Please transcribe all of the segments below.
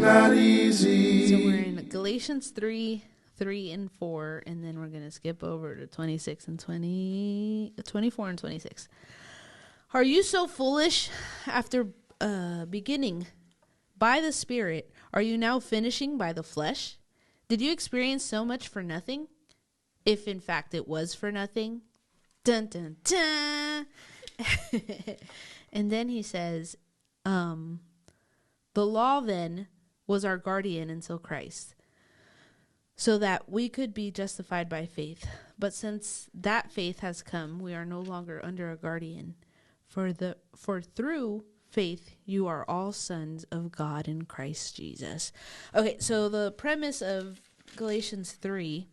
not easy. So we're in Galatians 3 and 4, and then we're going to skip over to 24 and 26. Are you so foolish? After beginning by the Spirit, are you now finishing by the flesh? Did you experience so much for nothing? If in fact it was for nothing. Dun, dun, dun. And then he says, the law then was our guardian until Christ, so that we could be justified by faith. But since that faith has come, we are no longer under a guardian. For through faith you are all sons of God in Christ Jesus. Okay, so the premise of Galatians 3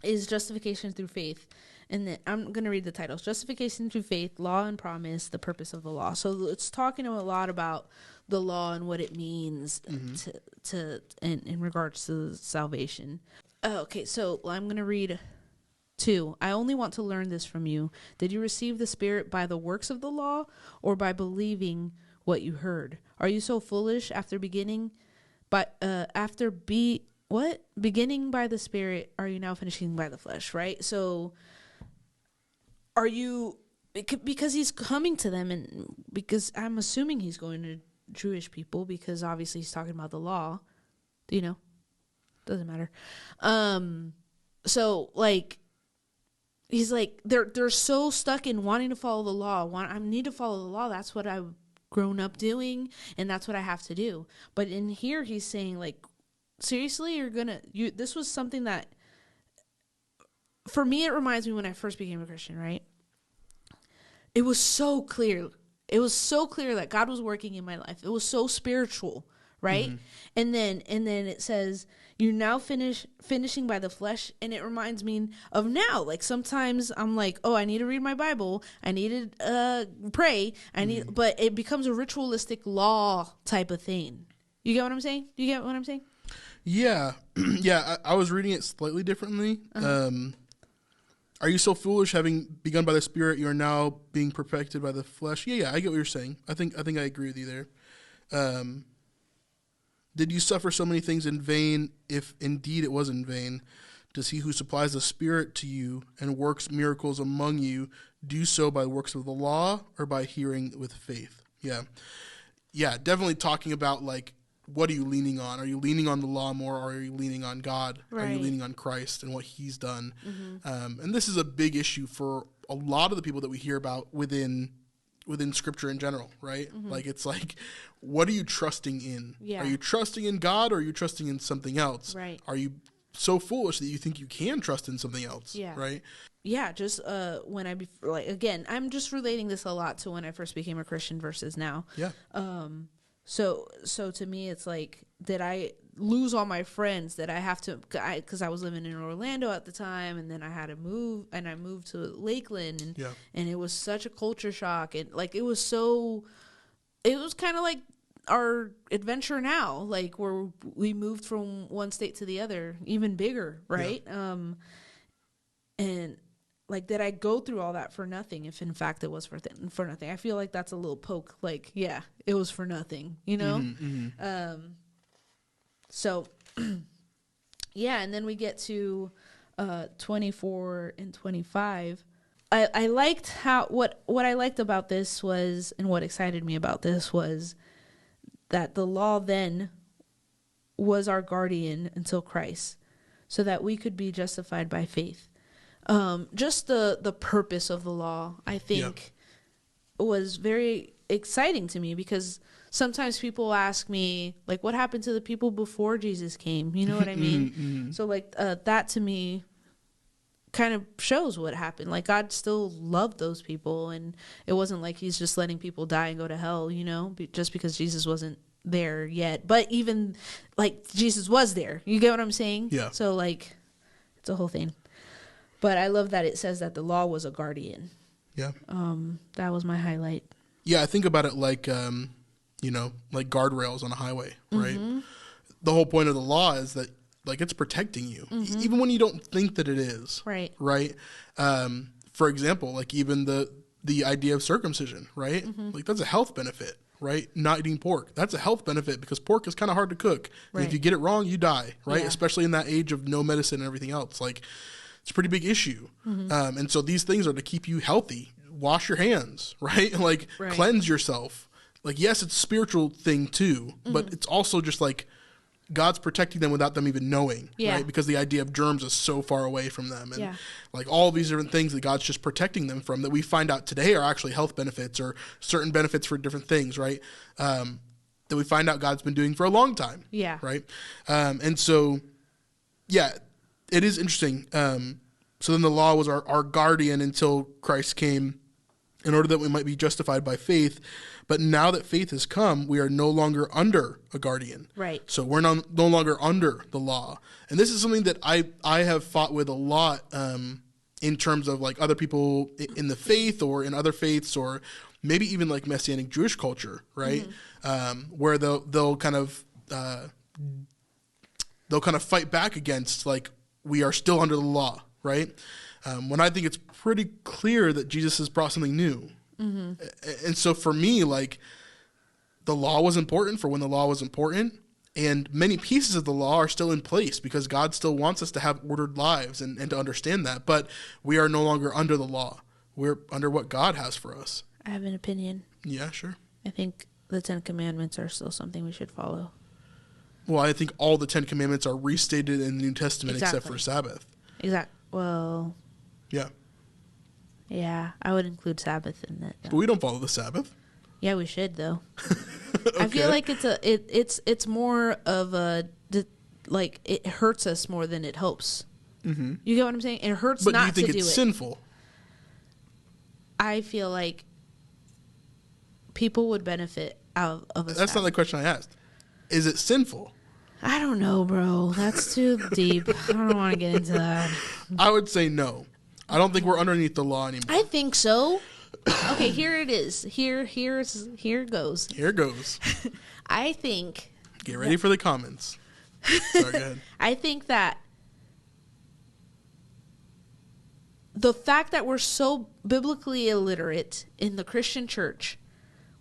is justification through faith. And then I'm going to read the titles. Justification through faith, law and promise, the purpose of the law. So it's talking a lot about the law and what it means in regards to salvation. Okay, so I'm going to read 2. I only want to learn this from you. Did you receive the Spirit by the works of the law or by believing what you heard? Are you so foolish? Beginning by the Spirit, are you now finishing by the flesh, right? So are you, because he's coming to them, and because I'm assuming he's going to Jewish people, because obviously he's talking about the law, doesn't matter. So like, he's like, they're so stuck in wanting to follow the law. I need to follow the law. That's what I've grown up doing, and that's what I have to do. But in here, he's saying, like, seriously, this was something that, for me, it reminds me when I first became a Christian, right? It was so clear. It was so clear that God was working in my life. It was so spiritual, right? Mm-hmm. And then it says, you're now finishing by the flesh, and it reminds me of now. Like, sometimes I'm like, oh, I need to read my Bible. I need to pray. But it becomes a ritualistic law type of thing. You get what I'm saying? Do you get what I'm saying? Yeah. Yeah, I was reading it slightly differently. Uh-huh. Are you so foolish, having begun by the Spirit, you are now being perfected by the flesh? Yeah, I get what you're saying. I think I agree with you there. Did you suffer so many things in vain, if indeed it was in vain? Does he who supplies the Spirit to you and works miracles among you do so by works of the law or by hearing with faith? Yeah. Yeah, definitely talking about, like, what are you leaning on? Are you leaning on the law more, or are you leaning on God? Right. Are you leaning on Christ and what he's done? Mm-hmm. And this is a big issue for a lot of the people that we hear about within Scripture in general, right? Mm-hmm. Like, it's like, what are you trusting in? Yeah. Are you trusting in God, or are you trusting in something else? Right. Are you so foolish that you think you can trust in something else? Yeah. Right? Yeah, just when again, I'm just relating this a lot to when I first became a Christian versus now. Yeah. So to me, it's like, did I lose all my friends that I have to, because I was living in Orlando at the time, and then I had to move, and I moved to Lakeland, and it was such a culture shock, and like, it was kind of like our adventure now, like, where we moved from one state to the other, even bigger, right? Yeah. And like, did I go through all that for nothing, if in fact it was for nothing? I feel like that's a little poke, like, yeah, it was for nothing, Mm-hmm, mm-hmm. So, yeah, and then we get to 24 and 25. I liked what I liked about this was, and what excited me about this was, that the law then was our guardian until Christ, so that we could be justified by faith. Just the purpose of the law, I think, was very exciting to me, because sometimes people ask me, like, what happened to the people before Jesus came? You know what I mean? Mm-hmm. So, like, that to me kind of shows what happened. Like, God still loved those people, and it wasn't like he's just letting people die and go to hell, just because Jesus wasn't there yet. But even, like, Jesus was there. You get what I'm saying? Yeah. So, like, it's a whole thing. But I love that it says that the law was a guardian. Yeah. That was my highlight. Yeah, I think about it like, like guardrails on a highway, right? Mm-hmm. The whole point of the law is that, like, it's protecting you, mm-hmm. even when you don't think that it is. Right. Right? For example, like, even the idea of circumcision, right? Mm-hmm. Like, that's a health benefit. right? Not eating pork. That's a health benefit because pork is kind of hard to cook. Right. And if you get it wrong, you die, right? Yeah. Especially in that age of no medicine and everything else. Like, it's a pretty big issue. Mm-hmm. And so these things are to keep you healthy. Wash your hands, right? Like, cleanse yourself. Like, yes, it's a spiritual thing too, but it's also just like God's protecting them without them even knowing, right? Because the idea of germs is so far away from them. And like all these different things that God's just protecting them from that we find out today are actually health benefits or certain benefits for different things, right? That we find out God's been doing for a long time. Yeah. Right? And so, yeah, it is interesting. So then the law was our guardian until Christ came in order that we might be justified by faith. But now that faith has come, we are no longer under a guardian. Right. So we're no longer under the law. And this is something that I have fought with a lot in terms of like other people in the faith or in other faiths or maybe even like Messianic Jewish culture, right? Where they'll kind of fight back against like we are still under the law, right? When I think it's pretty clear that Jesus has brought something new. And so for me, like the law was important for when the law was important, and many pieces of the law are still in place because God still wants us to have ordered lives and to understand that. But we are no longer under the law. We're under what God has for us. I have an opinion. Yeah, sure. I think the 10 Commandments are still something we should follow. Well, I think all the 10 Commandments are restated in the New Testament except for Sabbath. Exactly. Well. Yeah. Yeah, I would include Sabbath in that. But we don't follow the Sabbath. Yeah, we should though. Okay. I feel like it's more of a like it hurts us more than it helps. You get what I'm saying? It hurts not to do it. But do you think it's sinful? I feel like people would benefit out of a That's not the question I asked. Is it sinful? I don't know, bro. That's too deep. I don't want to get into that. I would say no. I don't think we're underneath the law anymore. I think so. Okay, here it is. Here goes. Here goes. I think. Get ready for the comments. Sorry, go ahead. I think that the fact that we're so biblically illiterate in the Christian church,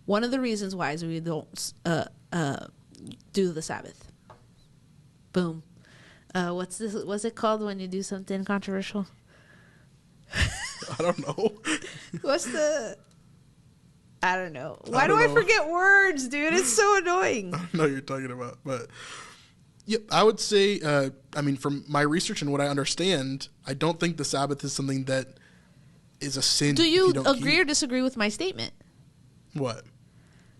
one of the reasons why is we don't do the Sabbath. Boom. What's it called when you do something controversial? I don't know. I don't know. Why do I forget words, dude? It's so annoying. I don't know what you're talking about. But, yep, I would say, from my research and what I understand, I don't think the Sabbath is something that is a sin. Do you agree or disagree with my statement? What?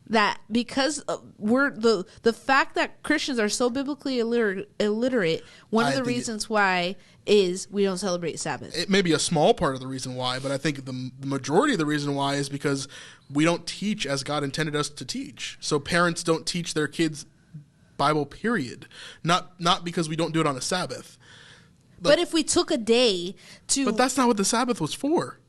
That because we're the fact that Christians are so biblically illiterate, one of the reasons why is we don't celebrate Sabbath. It may be a small part of the reason why, but I think the majority of the reason why is because we don't teach as God intended us to teach. So parents don't teach their kids Bible, period. Not because we don't do it on a Sabbath. But if we took a day to... But that's not what the Sabbath was for.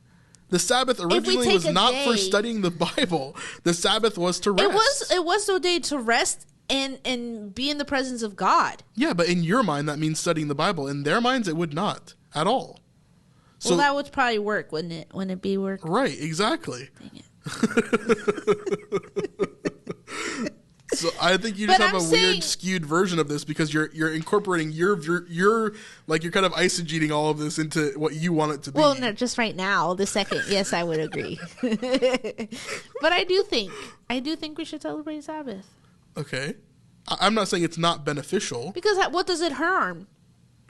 The Sabbath originally was not for studying the Bible. The Sabbath was to rest. It was a day to rest and be in the presence of God. Yeah, but in your mind, that means studying the Bible. In their minds, it would not at all. So, well, that would probably work, wouldn't it? Wouldn't it be work? Right, exactly. Dang it. So I think you just have a weird, skewed version of this because you're incorporating your like you're kind of eisegeting all of this into what you want it to be. Well, no, just right now, the second, yes, I would agree. But I do think we should celebrate Sabbath. Okay, I'm not saying it's not beneficial. Because what does it harm?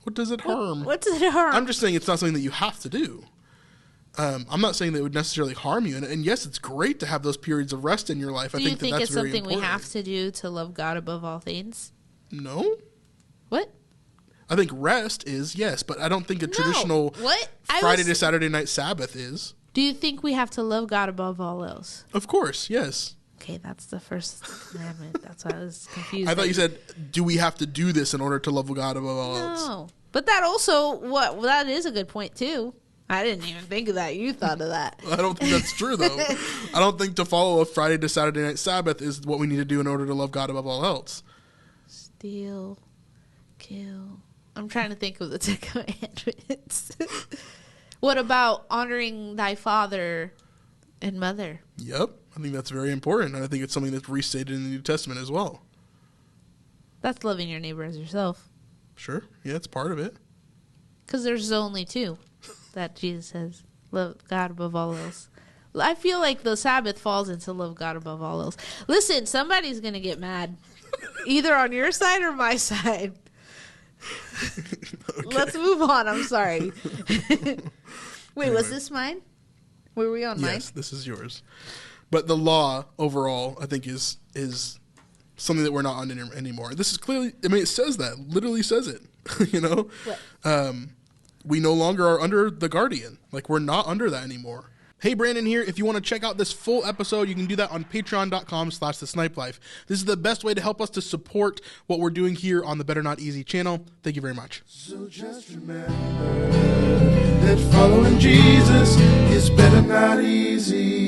What does it harm? What does it harm? I'm just saying it's not something that you have to do. I'm not saying that it would necessarily harm you. And yes, it's great to have those periods of rest in your life. I think that's very important. Do you think it's something we have to do to love God above all things? No. What? I think rest is, yes, but I don't think a traditional Friday to Saturday night Sabbath is. Do you think we have to love God above all else? Of course, yes. Okay, that's the first commandment. That's why I was confused. I thought you said, do we have to do this in order to love God above all else? No. But that also, that is a good point, too. I didn't even think of that. You thought of that. I don't think that's true, though. I don't think to follow a Friday to Saturday night Sabbath is what we need to do in order to love God above all else. Steal, kill. I'm trying to think of the 10 Commandments. What about honoring thy father and mother? Yep. I think that's very important, and I think it's something that's restated in the New Testament as well. That's loving your neighbor as yourself. Sure. Yeah, it's part of it. Because there's only two that Jesus says. Love God above all else. I feel like the Sabbath falls into love God above all else. Listen, somebody's going to get mad. Either on your side or my side. Okay. Let's move on. I'm sorry. Wait, anyway. Was this mine? Were we on mine? Yes, this is yours. But the law overall, I think, is something that we're not on anymore. This is clearly, I mean, it says that. Literally says it. You know? What? We no longer are under the guardian. Like, we're not under that anymore. Hey, Brandon here. If you want to check out this full episode, you can do that on patreon.com/thesnipelife. This is the best way to help us to support what we're doing here on the Better Not Easy channel. Thank you very much. So just remember that following Jesus is better not easy.